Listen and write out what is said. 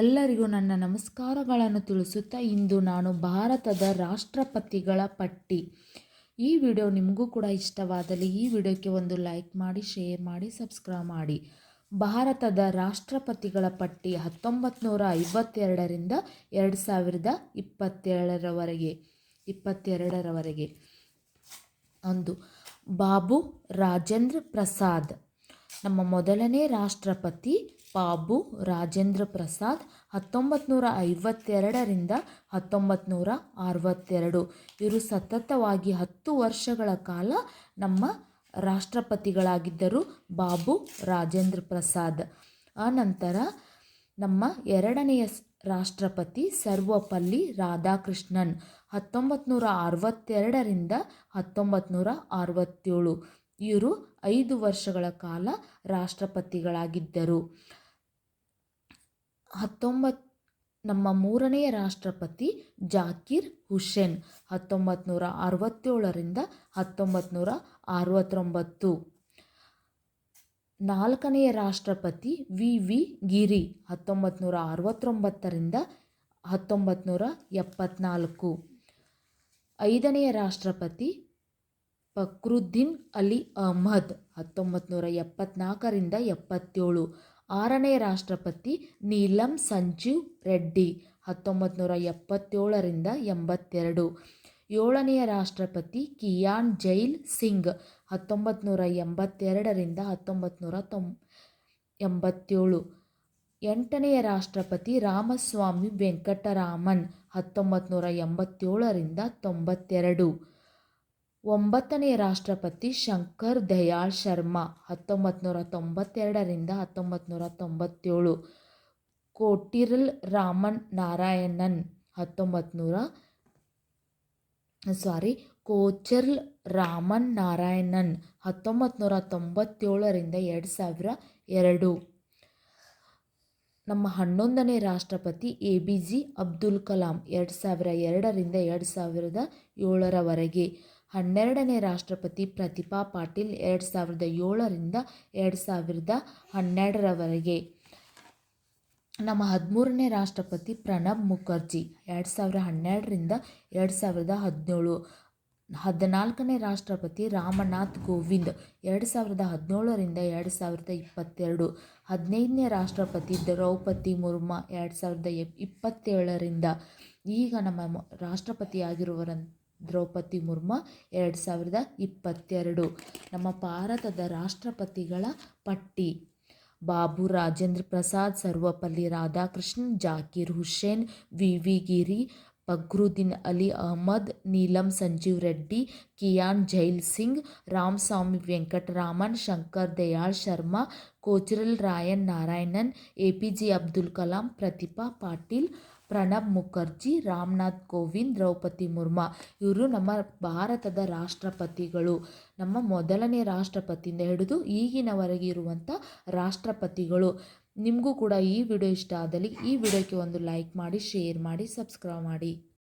ಎಲ್ಲರಿಗೂ ನನ್ನ ನಮಸ್ಕಾರಗಳನ್ನು ತಿಳಿಸುತ್ತಾ ಇಂದು ನಾನು ಭಾರತದ ರಾಷ್ಟ್ರಪತಿಗಳ ಪಟ್ಟಿ. ಈ ವಿಡಿಯೋ ನಿಮಗೂ ಕೂಡ ಇಷ್ಟವಾದಲ್ಲಿ ಈ ವಿಡಿಯೋಕ್ಕೆ ಒಂದು ಲೈಕ್ ಮಾಡಿ, ಶೇರ್ ಮಾಡಿ, ಸಬ್ಸ್ಕ್ರೈಬ್ ಮಾಡಿ. ಭಾರತದ ರಾಷ್ಟ್ರಪತಿಗಳ ಪಟ್ಟಿ 1952ರಿಂದ 2022ರವರೆಗೆ. 1. ಬಾಬು ರಾಜೇಂದ್ರ ಪ್ರಸಾದ್. ನಮ್ಮ ಮೊದಲನೇ ರಾಷ್ಟ್ರಪತಿ ಬಾಬು ರಾಜೇಂದ್ರ ಪ್ರಸಾದ್ 1952ರಿಂದ 1962. ಇವರು ಸತತವಾಗಿ 10 ವರ್ಷಗಳ ಕಾಲ ನಮ್ಮ ರಾಷ್ಟ್ರಪತಿಗಳಾಗಿದ್ದರು ಬಾಬು ರಾಜೇಂದ್ರ ಪ್ರಸಾದ್. ಆನಂತರ ನಮ್ಮ ಎರಡನೆಯ ರಾಷ್ಟ್ರಪತಿ ಸರ್ವಪಲ್ಲಿ ರಾಧಾಕೃಷ್ಣನ್ 1962ರಿಂದ 1967. ಇವರು 5 ವರ್ಷಗಳ ಕಾಲ ರಾಷ್ಟ್ರಪತಿಗಳಾಗಿದ್ದರು. ನಮ್ಮ ಮೂರನೆಯ ರಾಷ್ಟ್ರಪತಿ ಜಾಕಿರ್ ಹುಸೇನ್ 1967ರಿಂದ 1969. ನಾಲ್ಕನೆಯ ರಾಷ್ಟ್ರಪತಿ ವಿ ಗಿರಿ 1969ರಿಂದ 1974. ಐದನೆಯ ರಾಷ್ಟ್ರಪತಿ ಫಕ್ರುದ್ದೀನ್ ಅಲಿ ಅಹ್ಮದ್ 1974ರಿಂದ 77. ಆರನೇ ರಾಷ್ಟ್ರಪತಿ ನೀಲಂ ಸಂಜೀವ್ ರೆಡ್ಡಿ 1977ರಿಂದ 82. ಏಳನೆಯ ರಾಷ್ಟ್ರಪತಿ ಕಿಯಾನ್ ಜೈಲ್ ಸಿಂಗ್ 1982ರಿಂದ 1987. ಎಂಟನೆಯ ರಾಷ್ಟ್ರಪತಿ ರಾಮಸ್ವಾಮಿ ವೆಂಕಟರಾಮನ್ 1987ರಿಂದ 92. ಒಂಬತ್ತನೆಯ ರಾಷ್ಟ್ರಪತಿ ಶಂಕರ್ ದಯಾಳ್ ಶರ್ಮಾ 1992ರಿಂದ 1997. ಕೋಚಿರಲ್ ರಾಮನ್ ನಾರಾಯಣನ್ 1997ರಿಂದ 2002. ನಮ್ಮ 11ನೇ ರಾಷ್ಟ್ರಪತಿ APJ ಅಬ್ದುಲ್ ಕಲಾಂ 2002ರಿಂದ 2007ರವರೆಗೆ. 12ನೇ ರಾಷ್ಟ್ರಪತಿ ಪ್ರತಿಭಾ ಪಾಟೀಲ್ 2007ರಿಂದ 2012ರವರೆಗೆ. ನಮ್ಮ 13ನೇ ರಾಷ್ಟ್ರಪತಿ ಪ್ರಣಬ್ ಮುಖರ್ಜಿ 2012ರಿಂದ 2017. 14ನೇ ರಾಷ್ಟ್ರಪತಿ ರಾಮನಾಥ್ ಕೋವಿಂದ್ 2017ರಿಂದ 2022. 15ನೇ ರಾಷ್ಟ್ರಪತಿ ದ್ರೌಪದಿ ಮುರ್ಮು 2027ರಿಂದ. ಈಗ ನಮ್ಮ ರಾಷ್ಟ್ರಪತಿಯಾಗಿರುವರ ದ್ರೌಪದಿ ಮುರ್ಮು 2022. ನಮ್ಮ ಭಾರತದ ರಾಷ್ಟ್ರಪತಿಗಳ ಪಟ್ಟಿ: ಬಾಬು ರಾಜೇಂದ್ರ ಪ್ರಸಾದ್, ಸರ್ವಪಲ್ಲಿ ರಾಧಾಕೃಷ್ಣನ್, ಜಾಕಿರ್ ಹುಸೇನ್, ವಿ ಗಿರಿ, ಫಕ್ರುದ್ದೀನ್ ಅಲಿ ಅಹ್ಮದ್, ನೀಲಂ ಸಂಜೀವ್ ರೆಡ್ಡಿ, ಕಿಯಾನ್ ಜೈಲ್ ಸಿಂಗ್, ರಾಮಸ್ವಾಮಿ ವೆಂಕಟರಾಮನ್, ಶಂಕರ್ ದಯಾಳ್ ಶರ್ಮಾ, ಕೋಚಿರಲ್ ರಾಮನ್ ನಾರಾಯಣನ್, APJ ಅಬ್ದುಲ್ ಕಲಾಂ, ಪ್ರತಿಭಾ ಪಾಟೀಲ್, ಪ್ರಣಬ್ ಮುಖರ್ಜಿ, ರಾಮನಾಥ್ ಕೋವಿಂದ್, ದ್ರೌಪದಿ ಮುರ್ಮು. ಇವರು ನಮ್ಮ ಭಾರತದ ರಾಷ್ಟ್ರಪತಿಗಳು. ನಮ್ಮ ಮೊದಲನೇ ರಾಷ್ಟ್ರಪತಿಯಿಂದ ಹಿಡಿದು ಈಗಿನವರೆಗೆ ಇರುವಂಥ ರಾಷ್ಟ್ರಪತಿಗಳು. ನಿಮಗೂ ಕೂಡ ಈ ವಿಡಿಯೋ ಇಷ್ಟ ಆದಲ್ಲಿ ಈ ವಿಡಿಯೋಕ್ಕೆ ಒಂದು ಲೈಕ್ ಮಾಡಿ, ಶೇರ್ ಮಾಡಿ, ಸಬ್ಸ್ಕ್ರೈಬ್ ಮಾಡಿ.